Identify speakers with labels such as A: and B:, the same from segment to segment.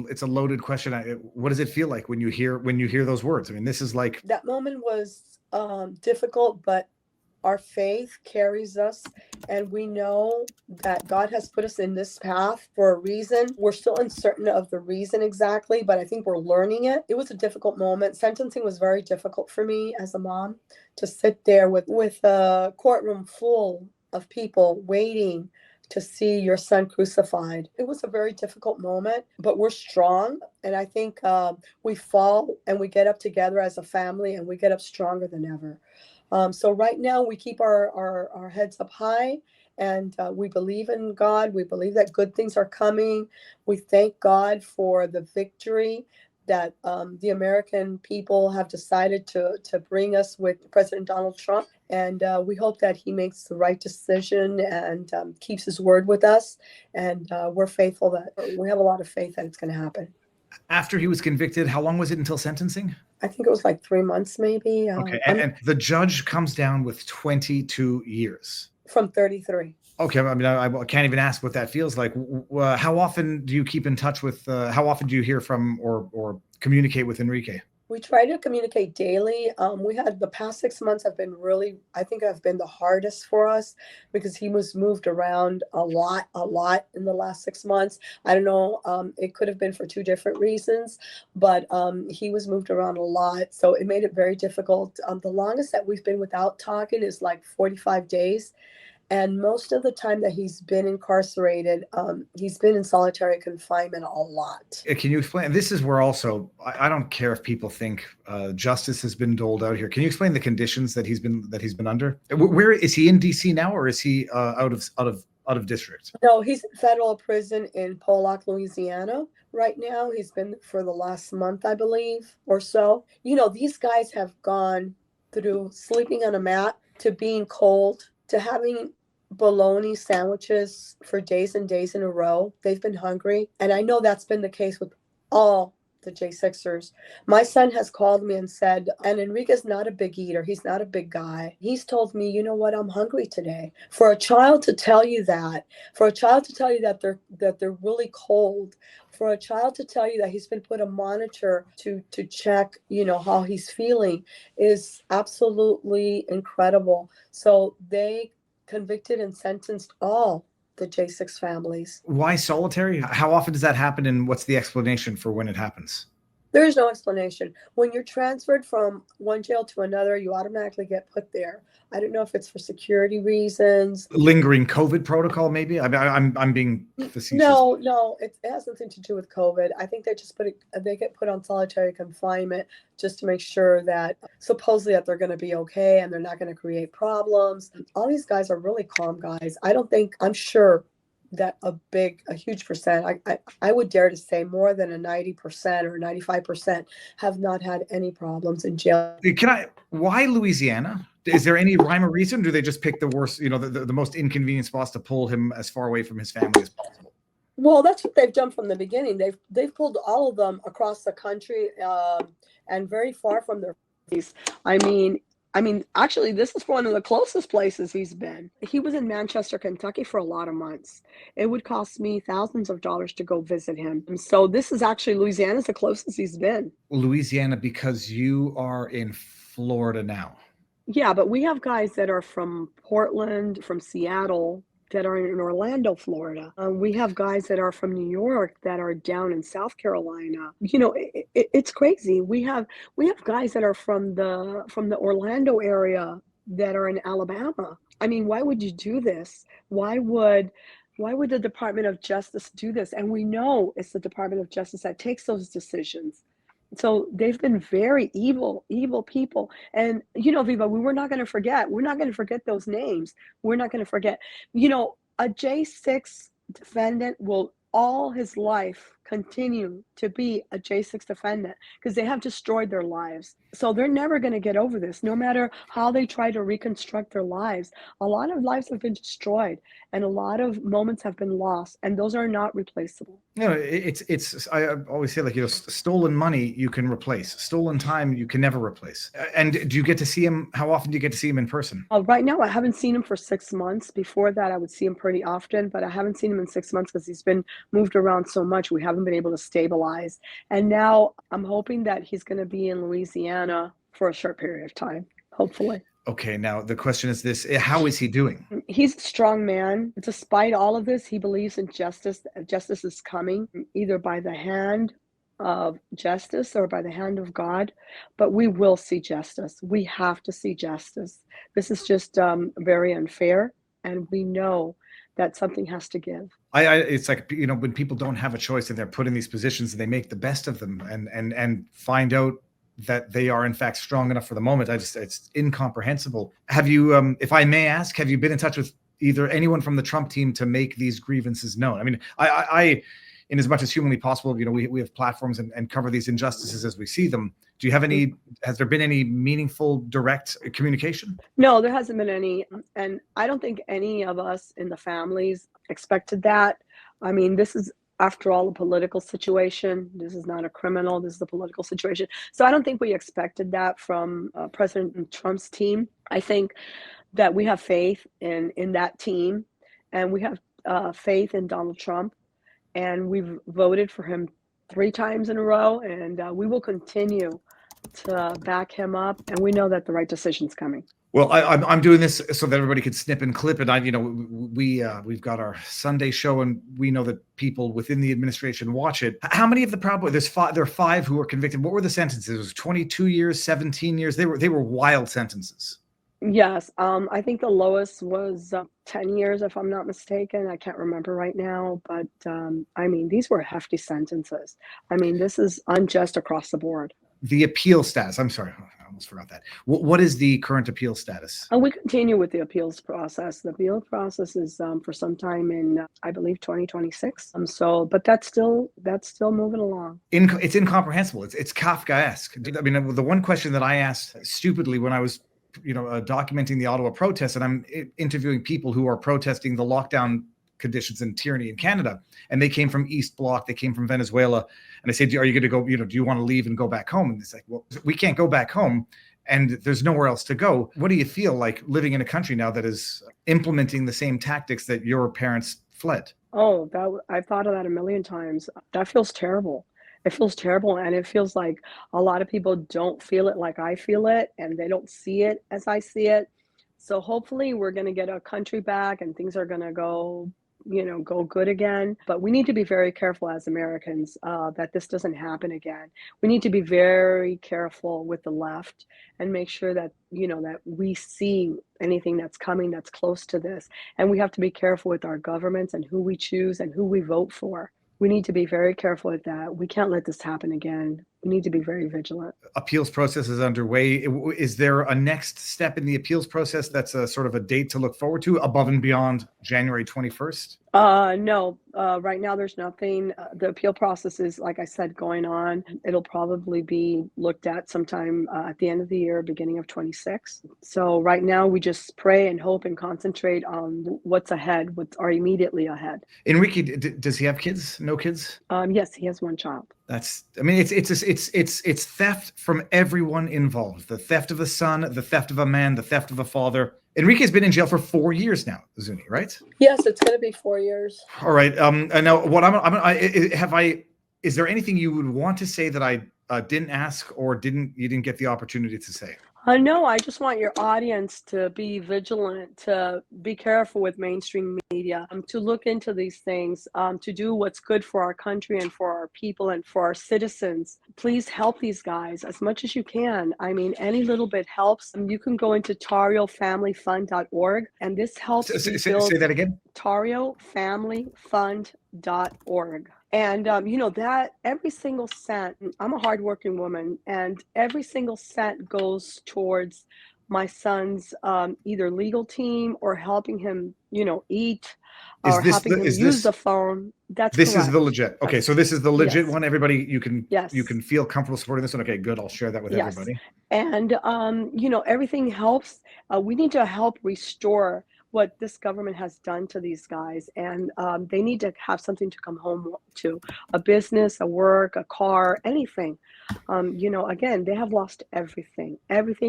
A: It's a loaded question. What does it feel like when you hear those words? I mean, this is like,
B: That moment was difficult, but our faith carries us, and we know that God has put us in this path for a reason. We're still uncertain of the reason exactly, but I think we're learning it. It was a difficult moment. Sentencing was very difficult for me as a mom, to sit there with a courtroom full of people waiting to see your son crucified. It was a very difficult moment, but we're strong. And I think we fall and we get up together as a family, and we get up stronger than ever. So right now we keep our heads up high, and we believe in God. We believe that good things are coming. We thank God for the victory that the American people have decided to bring us with President Donald Trump. And we hope that he makes the right decision and keeps his word with us. And we're faithful that we have a lot of faith that it's going to happen.
A: after he was convicted, how long was it until sentencing?
B: I think it was like 3 months, maybe.
A: Okay, and the judge comes down with 22 years.
B: From 33.
A: Okay, I mean, I can't even ask what that feels like. How often do you keep in touch with? How often do you hear from or communicate with Enrique?
B: We try to communicate daily. We had the past 6 months have been really, I think, have been the hardest for us because he was moved around a lot in the last 6 months. I don't know. It could have been for two different reasons, but he was moved around a lot. So it made it very difficult. The longest that we've been without talking is like 45 days. And most of the time that he's been incarcerated, he's been in solitary confinement a lot.
A: Can you explain? This is where also I don't care if people think justice has been doled out here. Can you explain the conditions that he's been under? Where is he, in DC now, or is he out of district?
B: No, he's in federal prison in Pollock, Louisiana. Right now, he's been for the last month, I believe, or so. You know, these guys have gone through sleeping on a mat to being cold to having bologna sandwiches for days and days in a row. They've been hungry. And I know that's been the case with all the J6ers. My son has called me and said, and Enrique's not a big eater. He's not a big guy. He's told me, you know what, I'm hungry today. For a child to tell you that, for a child to tell you that they're really cold, for a child to tell you that he's been put a monitor to check, you know, how he's feeling is absolutely incredible. So they convicted and sentenced all the J6 families.
A: Why solitary? How often does that happen, and what's the explanation for when it happens?
B: There is no explanation. When you're transferred from one jail to another, you automatically get put there. I don't know if it's for security reasons.
A: Lingering COVID protocol, maybe. I'm being facetious.
B: No, it has nothing to do with COVID. I think they get put on solitary confinement just to make sure that supposedly that they're going to be okay and they're not going to create problems. All these guys are really calm guys. I'm sure that a huge percent, I would dare to say more than a 90% or 95% have not had any problems in jail.
A: Why Louisiana? Is there any rhyme or reason? Do they just pick the worst, the most inconvenient spots to pull him as far away from his family as possible?
B: Well, that's what they've done from the beginning. They've pulled all of them across the country and very far from their families. I mean, actually, this is one of the closest places he's been. He was in Manchester, Kentucky for a lot of months. It would cost me thousands of dollars to go visit him. So this is actually Louisiana's the closest he's been.
A: Louisiana, because you are in Florida now.
B: Yeah, but we have guys that are from Portland, from Seattle, that are in Orlando, Florida. We have guys that are from New York that are down in South Carolina. You know, it's crazy. We have guys that are from the Orlando area that are in Alabama. I mean, why would you do this? Why would the Department of Justice do this? And we know it's the Department of Justice that takes those decisions. So they've been very evil people. And, you know, Viva, we're not going to forget those names. We're not going to forget, you know, a J6 defendant will all his life continue to be a J6 defendant because they have destroyed their lives. So they're never going to get over this, no matter how they try to reconstruct their lives. A lot of lives have been destroyed and a lot of moments have been lost, and those are not replaceable.
A: No, I always say, like, stolen money you can replace. Stolen time you can never replace. And do you get to see him? How often do you get to see him in person?
B: Right now, I haven't seen him for 6 months. Before that, I would see him pretty often, but I haven't seen him in 6 months because he's been moved around so much. We haven't haven't been able to stabilize. And now I'm hoping that he's going to be in Louisiana for a short period of time, hopefully.
A: Okay, now the question is this: how is he doing?
B: He's a strong man. Despite all of this, he believes in justice. Justice is coming either by the hand of justice or by the hand of God, but we will see justice. We have to see justice. This is just very unfair, and we know that something has to give.
A: It's like, when people don't have a choice and they're put in these positions and they make the best of them and find out that they are in fact strong enough for the moment. It's incomprehensible. Have you, if I may ask, have you been in touch with either anyone from the Trump team to make these grievances known? I mean, I in as much as humanly possible, we have platforms and cover these injustices as we see them. Do you have any, has there been any meaningful direct communication?
B: No, there hasn't been any. And I don't think any of us in the families expected that. I mean, this is, after all, a political situation. This is not a criminal. This is a political situation. So I don't think we expected that from President Trump's team. I think that we have faith in that team, and we have faith in Donald Trump, and we've voted for him 3 times in a row, and we will continue to back him up, and we know that the right decision's coming.
A: Well, I'm doing this so that everybody can snip and clip it. We've got our Sunday show, and we know that people within the administration watch it. How many of the Proud Boys? There are 5 who were convicted. What were the sentences? It was 22 years, 17 years. They were wild sentences.
B: Yes, I think the lowest was 10 years, if I'm not mistaken. I can't remember right now, but I mean, these were hefty sentences. I mean, this is unjust across the board.
A: The appeal status. I'm sorry, I almost forgot that. What is the current appeal status?
B: And we continue with the appeals process. The appeal process is for some time in, I believe, 2026. But that's still moving along.
A: It's incomprehensible. It's Kafkaesque. I mean, the one question that I asked stupidly when I was documenting the Ottawa protests, and I'm interviewing people who are protesting the lockdown conditions and tyranny in Canada, and they came from East Bloc, they came from Venezuela, and I said, are you going to go, do you want to leave and go back home? And it's like, well, we can't go back home, and there's nowhere else to go. What do you feel like living in a country now that is implementing the same tactics that your parents fled?
B: Oh, I've thought of that a million times. That feels terrible. It feels terrible, and it feels like a lot of people don't feel it like I feel it, and they don't see it as I see it. So hopefully we're going to get our country back, and things are going to go good again. But we need to be very careful as Americans that this doesn't happen again. We need to be very careful with the left and make sure that, that we see anything that's coming that's close to this. And we have to be careful with our governments and who we choose and who we vote for. We need to be very careful with that. We can't let this happen again. We need to be very vigilant.
A: Appeals process is underway. Is there a next step in the appeals process that's a sort of a date to look forward to above and beyond January 21st?
B: No, right now there's nothing. The appeal process is, like I said, going on. It'll probably be looked at sometime at the end of the year, beginning of 26. So right now we just pray and hope and concentrate on what's ahead, what are immediately ahead.
A: Enrique, does he have kids? No kids?
B: Yes, he has 1 child.
A: It's theft from everyone involved. The theft of a son, the theft of a man, the theft of a father. Enrique's been in jail for 4 years now, Zuni, right?
B: Yes, it's going to be 4 years.
A: All right. Now, is there anything you would want to say that I didn't ask or you didn't get the opportunity to say?
B: No, I just want your audience to be vigilant, to be careful with mainstream media, to look into these things, to do what's good for our country and for our people and for our citizens. Please help these guys as much as you can. I mean, any little bit helps. You can go into tarriofamilyfund.org, and this helps build.
A: Say that again.
B: tarriofamilyfund.org. And, that every single cent, I'm a hardworking woman, and every single cent goes towards my son's either legal team or helping him, eat or helping him use the phone.
A: This
B: correct.
A: Is the legit. Okay, so this is the legit one. Everybody, you can feel comfortable supporting this one. Okay, good. I'll share that with everybody.
B: And, everything helps. We need to help restore what this government has done to these guys, and they need to have something to come home to, a business, a work, a car, anything. Again, they have lost everything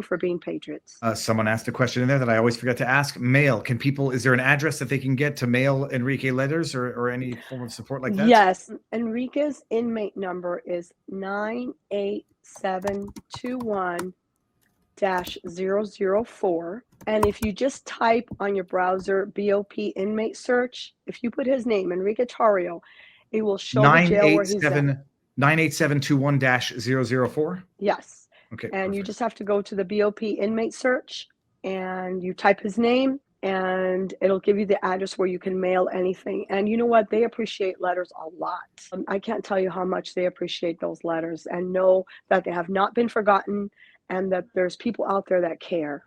B: for being patriots.
A: Someone asked a question in there that I always forget to ask. Mail. Is there an address that they can get to mail Enrique letters or any form of support like that?
B: Yes. Enrique's inmate number is 98721-004. And if you just type on your browser BOP inmate search, if you put his name, Enrique Tarrio, it will show the jail where he's at.
A: 98721-004?
B: Yes.
A: Okay.
B: And
A: perfect.
B: you just have to go to the BOP inmate search and you type his name and it'll give you the address where you can mail anything. And you know what? They appreciate letters a lot. I can't tell you how much they appreciate those letters and know that they have not been forgotten and that there's people out there that care.